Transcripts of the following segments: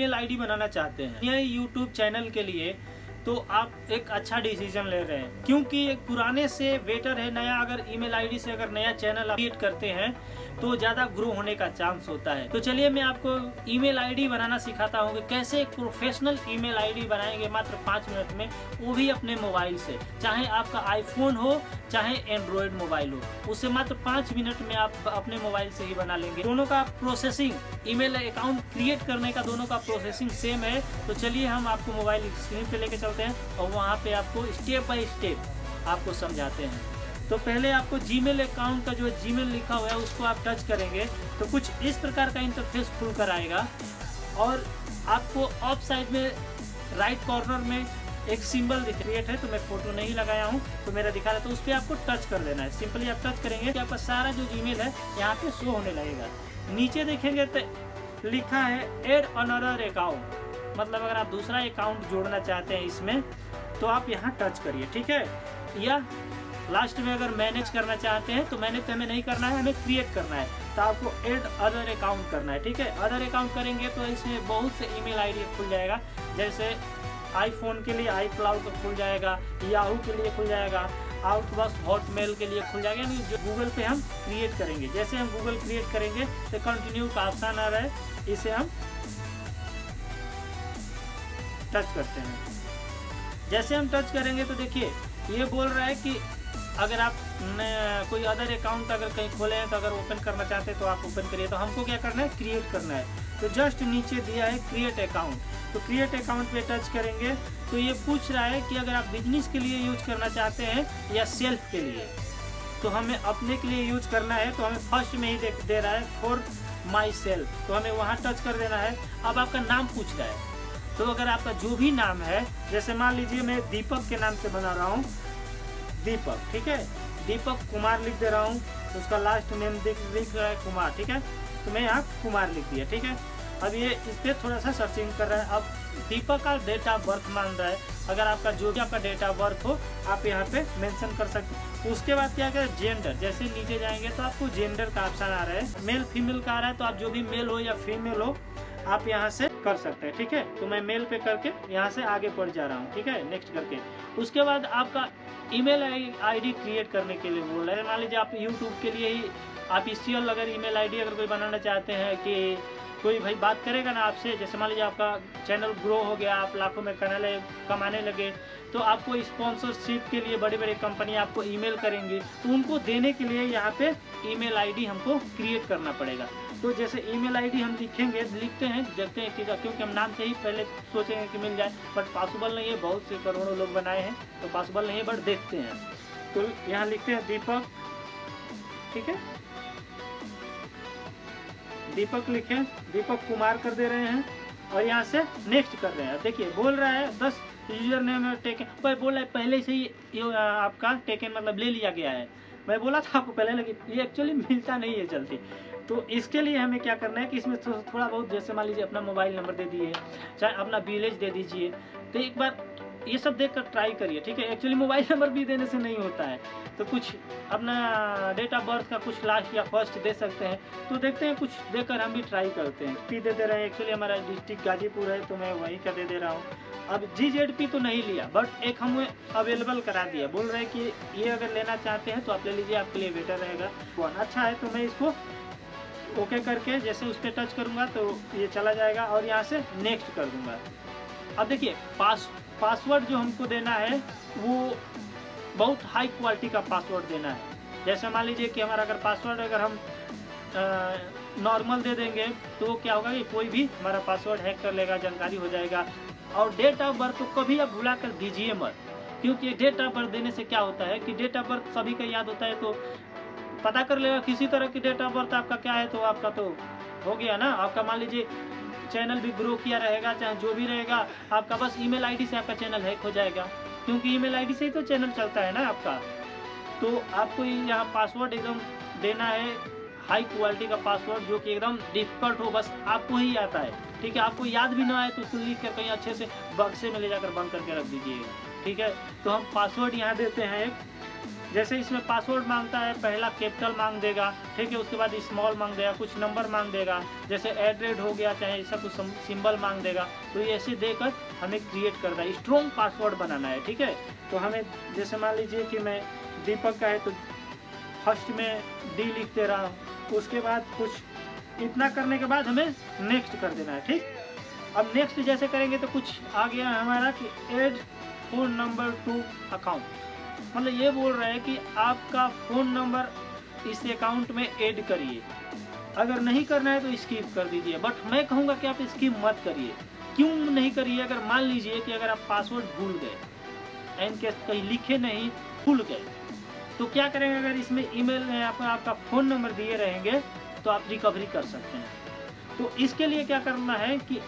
Email ID बनाना चाहते हैं ये यूट्यूब चैनल के लिए, तो आप एक अच्छा डिसीजन ले रहे हैं, क्योंकि एक पुराने से बेटर है नया। अगर ईमेल आईडी से अगर नया चैनल क्रिएट करते हैं तो ज़्यादा ग्रो होने का चांस होता है। तो चलिए मैं आपको ईमेल आईडी बनाना सिखाता हूँ कि कैसे एक प्रोफेशनल ईमेल आईडी बनाएंगे मात्र 5 मिनट में, वो भी अपने मोबाइल से। चाहे आपका आईफोन हो चाहे एंड्रॉयड मोबाइल हो, उसे मात्र 5 मिनट में आप अपने मोबाइल से ही बना लेंगे। दोनों का प्रोसेसिंग, ईमेल अकाउंट क्रिएट करने का दोनों का प्रोसेसिंग सेम है। तो चलिए हम आपको मोबाइल स्क्रीन पे लेके चलते हैं और वहाँ पे आपको स्टेप बाय स्टेप आपको समझाते हैं। तो पहले आपको जीमेल अकाउंट का जो जीमेल लिखा हुआ है उसको आप टच करेंगे तो कुछ इस प्रकार का इंटरफेस खुल कर आएगा और आपको ऑफ साइड में राइट कॉर्नर में एक सिंबल क्रिएट है। तो मैं फोटो नहीं लगाया हूँ तो मेरा दिखा रहा है, तो उस पर आपको टच कर देना है। सिंपली आप टच करेंगे कि आपका सारा जो जीमेल है यहाँ पे शो होने लगेगा। नीचे देखेंगे तो लिखा है एड अनदर अकाउंट, मतलब अगर आप दूसरा अकाउंट जोड़ना चाहते हैं इसमें तो आप यहाँ टच करिए, ठीक है। या लास्ट में अगर मैनेज करना चाहते हैं तो मैनेज हमें नहीं करना है, हमें क्रिएट करना है। तो आपको ऐड अदर अकाउंट करना है, ठीक है। अदर अकाउंट करेंगे तो इसमें बहुत से ईमेल आईडी खुल जाएगा, जैसे आईफोन के लिए आई क्लाउड का खुल जाएगा, याहू के लिए खुल जाएगा, आउटबॉक्स हॉटमेल के लिए खुल जाएगा। यानी जो गूगल पे हम क्रिएट करेंगे, जैसे हम गूगल क्रिएट करेंगे तो कंटिन्यू का ऑप्शन आ रहा है, इसे हम टच करते हैं। जैसे हम टच करेंगे तो देखिए ये बोल रहा है कि अगर आप कोई अदर अकाउंट अगर कहीं खोले हैं तो अगर ओपन करना चाहते हैं तो आप ओपन करिए। तो हमको क्या करना है, क्रिएट करना है। तो जस्ट नीचे दिया है क्रिएट अकाउंट, तो क्रिएट अकाउंट पे टच करेंगे तो ये पूछ रहा है कि अगर आप बिजनेस के लिए यूज करना चाहते हैं या सेल्फ के लिए। तो हमें अपने के लिए यूज करना है तो हमें फर्स्ट में ही दे रहा है फॉर माई सेल्फ, तो हमें वहाँ टच कर देना है। अब आपका नाम पूछ रहा है, तो अगर आपका जो भी नाम है, जैसे मान लीजिए मैं दीपक के नाम से बना रहा हूँ, दीपक, ठीक है। दीपक कुमार लिख दे रहा हूँ, तो उसका लास्ट नेम लिख रहा है कुमार, ठीक है। तो मैं यहाँ कुमार लिख दिया, ठीक है। अब ये इस पर थोड़ा सा सर्चिंग कर रहा है। अब दीपक का डेट ऑफ बर्थ मांग रहा है, अगर आपका जो भी आपका डेट ऑफ बर्थ हो आप यहाँ पे मेंशन कर सकते हैं। उसके बाद क्या करें, जेंडर, जैसे नीचे जाएंगे तो आपको जेंडर का ऑप्शन आ रहा है, मेल फीमेल का आ रहा है। तो आप जो भी मेल हो या फीमेल हो आप यहाँ से कर सकते हैं, ठीक है। तो मैं मेल पे करके यहाँ से आगे बढ़ जा रहा हूँ, ठीक है, नेक्स्ट करके। उसके बाद आपका ईमेल आईडी क्रिएट करने के लिए बोल रहा है। मान लीजिए आप यूट्यूब के लिए ही ऑफिशियल अगर ईमेल आईडी अगर कोई बनाना चाहते हैं कि कोई भाई बात करेगा ना आपसे, जैसे मान लीजिए आपका चैनल ग्रो हो गया, आप लाखों में कमाने लगे, तो आपको स्पॉन्सरशिप के लिए बड़ी बड़ी कंपनी आपको ईमेल करेंगी, तो उनको देने के लिए यहाँ पे ईमेल आईडी हमको क्रिएट करना पड़ेगा। तो जैसे ईमेल आईडी हम लिखते हैं, देखते हैं क्योंकि हम नाम से ही पहले सोचेंगे कि मिल जाए, बट पॉसिबल नहीं है, बहुत से करोड़ों लोग बनाए हैं तो पॉसिबल नहीं है, बट देखते हैं। तो यहाँ लिखते हैं दीपक, ठीक है, दीपक लिखें, दीपक कुमार कर दे रहे हैं और यहाँ से नेक्स्ट कर रहे हैं। देखिए बोल रहा है 10 यूजर नेम टेकन, पर बोल रहा है पहले से ही आपका टेकन मतलब ले लिया गया है। मैं बोला था आपको पहले, लगी ये एक्चुअली मिलता नहीं है जल्दी। तो इसके लिए हमें क्या करना है कि इसमें थोड़ा बहुत, जैसे मान लीजिए अपना मोबाइल नंबर दे दिए, चाहे अपना विलेज दे दीजिए। तो एक बार ये सब देखकर ट्राई करिए, ठीक है। एक्चुअली मोबाइल नंबर भी देने से नहीं होता है, तो कुछ अपना डेट ऑफ बर्थ का कुछ लास्ट या फर्स्ट दे सकते हैं। तो देखते हैं, कुछ देकर हम भी ट्राई करते हैं। पी दे रहे हैं, एक्चुअली हमारा डिस्ट्रिक्ट गाजीपुर है तो मैं वहीं का दे रहा हूँ। अब GZP तो नहीं लिया, बट एक हमें अवेलेबल करा दिया। बोल रहे हैं कि ये अगर लेना चाहते हैं तो आप ले लीजिए, आपके लिए बेटर रहेगा। वन अच्छा है, तो मैं इसको ओके करके जैसे उस पर टच करूँगा तो ये चला जाएगा और यहाँ से नेक्स्ट कर दूँगा। अब देखिए पासवर्ड जो हमको देना है वो बहुत हाई क्वालिटी का पासवर्ड देना है। जैसे मान लीजिए कि हमारा अगर पासवर्ड अगर हम नॉर्मल दे देंगे तो क्या होगा कि कोई भी हमारा पासवर्ड हैक कर लेगा, जानकारी हो जाएगा। और डेट ऑफ बर्थ को कभी आप भुला कर दीजिए मत, क्योंकि डेट ऑफ बर्थ देने से क्या होता है कि डेट ऑफ बर्थ सभी का याद होता है, तो पता कर लेगा किसी तरह की डेट ऑफ बर्थ आपका क्या है, तो आपका तो हो गया ना। आपका मान लीजिए चैनल भी ग्रो किया रहेगा, चाहे जो भी रहेगा, आपका बस ईमेल आईडी से आपका चैनल हैक हो जाएगा, क्योंकि ईमेल आईडी से ही तो चैनल चलता है ना आपका। तो आपको यहाँ पासवर्ड एकदम देना है, हाई क्वालिटी का पासवर्ड जो कि एकदम डिफिकल्ट हो, बस आपको ही आता है, ठीक है। आपको याद भी ना आए तो उसको लिख कर कहीं अच्छे से बक्से में ले जाकर बंद करके रख दीजिएगा, ठीक है। तो हम पासवर्ड यहाँ देते हैं एक जैसे इसमें पासवर्ड मांगता है, पहला कैपिटल मांग देगा, ठीक है, उसके बाद स्मॉल मांग देगा, कुछ नंबर मांग देगा, जैसे एड्रेड हो गया, चाहे ऐसा कुछ सिंबल मांग देगा। तो ये ऐसे देकर हमें क्रिएट करना है, स्ट्रॉन्ग पासवर्ड बनाना है, ठीक है। तो हमें जैसे मान लीजिए कि मैं दीपक का है तो फर्स्ट में डी लिख दे रहा हूँ, उसके बाद कुछ इतना करने के बाद हमें नेक्स्ट कर देना है, ठीक। अब नेक्स्ट जैसे करेंगे तो कुछ आ गया हमारा कि add phone number two account, मतलब ये बोल रहा है कि आपका फ़ोन नंबर इस अकाउंट में ऐड करिए, अगर नहीं करना है तो स्किप कर दीजिए। बट मैं कहूँगा कि आप स्किप मत करिए। क्यों नहीं करिए? अगर मान लीजिए कि अगर आप पासवर्ड भूल गए, एन केस कहीं लिखे नहीं, भूल गए, तो क्या करेंगे? अगर इसमें ईमेल में आपका फ़ोन नंबर दिए रहेंगे तो आप रिकवरी कर सकते हैं। तो इसके लिए क्या करना है कि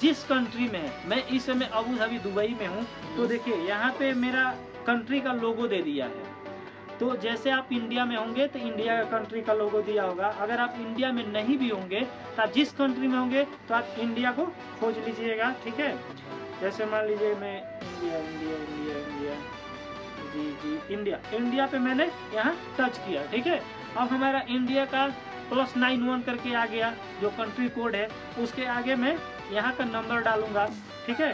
जिस कंट्री में है, मैं इस समय अबू धाबी दुबई में हूँ, तो देखिए यहाँ पे मेरा कंट्री का लोगो दे दिया है। तो जैसे आप इंडिया में होंगे तो इंडिया का कंट्री का लोगो दिया होगा। अगर आप इंडिया में नहीं भी होंगे तो आप जिस कंट्री में होंगे तो आप इंडिया को खोज लीजिएगा, ठीक है। जैसे मान लीजिए मैं इंडिया इंडिया इंडिया इंडिया जी इंडिया पे मैंने यहाँ टच किया, ठीक है। अब हमारा इंडिया का +91 करके आ गया, जो कंट्री कोड है, उसके आगे मैं यहाँ का नंबर डालूंगा, ठीक है।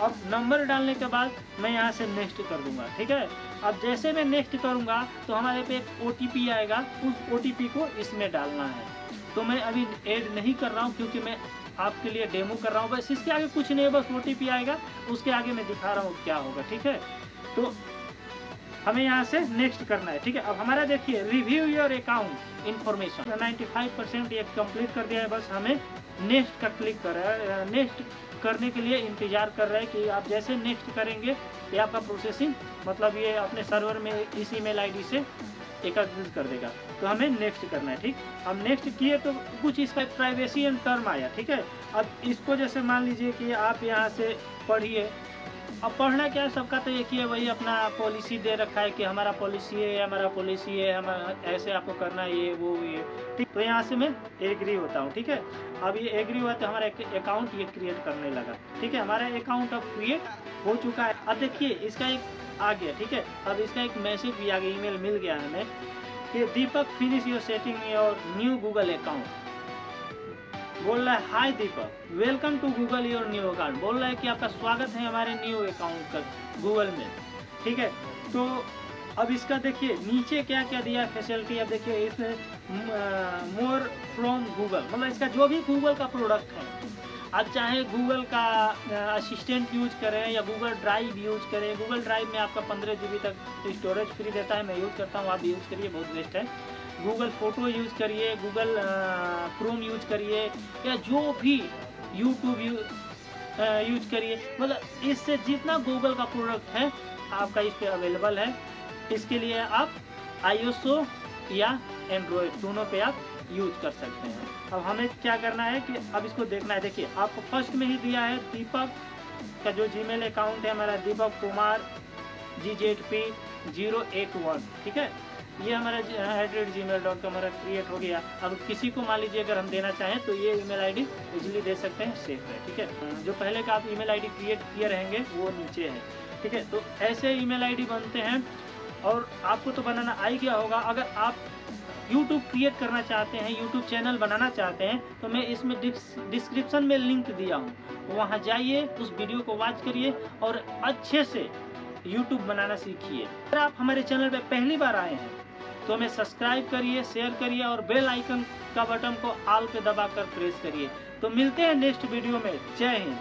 अब नंबर डालने के बाद मैं यहाँ से नेक्स्ट कर दूंगा, ठीक है। अब जैसे मैं नेक्स्ट करूँगा तो हमारे पे एक OTP आएगा, उस OTP को इसमें डालना है। तो मैं अभी ऐड नहीं कर रहा हूँ क्योंकि मैं आपके लिए डेमो कर रहा हूँ, बस इसके आगे कुछ नहीं है, बस OTP आएगा, उसके आगे मैं दिखा रहा हूँ क्या होगा, ठीक है। तो हमें यहाँ से नेक्स्ट करना है, ठीक है। अब हमारा देखिए रिव्यू योर अकाउंट इन्फॉर्मेशन 95% ये कंप्लीट कर दिया है, बस हमें नेक्स्ट का क्लिक कर रहा है। नेक्स्ट करने के लिए इंतजार कर रहा है कि आप जैसे नेक्स्ट करेंगे ये आपका प्रोसेसिंग, मतलब ये अपने सर्वर में इस ईमेल आईडी से एकत्रित कर देगा। तो हमें नेक्स्ट करना है, ठीक। अब नेक्स्ट किए तो कुछ इसका प्राइवेसी एंड टर्म आया, ठीक है। अब इसको जैसे मान लीजिए कि आप यहाँ से पढ़िए। अब पढ़ना क्या है, सबका तो एक ही है, वही अपना पॉलिसी दे रखा है कि हमारा पॉलिसी है, हमारा पॉलिसी है, हमारा ऐसे आपको करना है, ये वो ये, ठीक। तो यहाँ से मैं एग्री होता हूँ, ठीक है। अब ये एग्री हुआ तो हमारा अकाउंट ये क्रिएट करने लगा, ठीक है। हमारा अकाउंट अब क्रिएट हो चुका है। अब देखिए इसका एक आ गया, ठीक है। अब इसका एक मैसेज भी आ गया, ईमेल मिल गया हमें कि Deepak finish your setting your new Google account. बोल रहा है hi Deepak, welcome to Google your new account. बोल रहा है कि आपका स्वागत है हमारे न्यू अकाउंट का गूगल में, ठीक है। तो अब इसका देखिए नीचे क्या क्या दिया फैसिलिटी। अब देखिए इसमें मोर फ्रॉम गूगल, मतलब इसका जो भी गूगल का प्रोडक्ट है, आप चाहे गूगल का असिस्टेंट यूज करें या गूगल ड्राइव यूज करें। गूगल ड्राइव में आपका 15 GB तक स्टोरेज फ्री देता है, मैं यूज़ करता हूँ, आप यूज़ करिए, बहुत बेस्ट है। गूगल फोटो यूज़ करिए, गूगल क्रोम यूज करिए, या जो भी यूट्यूब यूज करिए, मतलब इससे जितना गूगल का प्रोडक्ट है आपका इस पे अवेलेबल है। इसके लिए आप iOS या एंड्रॉयड दोनों पे आप यूज कर सकते हैं। अब हमें क्या करना है कि अब इसको देखना है। देखिए आपको फर्स्ट में ही दिया है दीपक का जो जीमेल अकाउंट है हमारा, दीपक कुमार GZP 081, ठीक है। ये हमारा @gmail.com हमारा क्रिएट हो गया। अब किसी को मान लीजिए अगर हम देना चाहें तो ये ईमेल आईडी इजीली दे सकते हैं, सेफ है, ठीक है। जो पहले का आप ईमेल आईडी क्रिएट किए रहेंगे वो नीचे है, ठीक है। तो ऐसे ईमेल आईडी बनते हैं और आपको तो बनाना आ ही गया होगा। अगर आप YouTube क्रिएट करना चाहते हैं, YouTube चैनल बनाना चाहते हैं, तो मैं इसमें डिस्क्रिप्शन में लिंक दिया हूँ, वहाँ जाइए, उस वीडियो को वॉच करिए और अच्छे से YouTube बनाना सीखिए। अगर आप हमारे चैनल पे पहली बार आए हैं तो हमें सब्सक्राइब करिए, शेयर करिए और बेल आइकन का बटन को ऑल पे दबाकर प्रेस करिए। तो मिलते हैं नेक्स्ट वीडियो में। जय हिंद।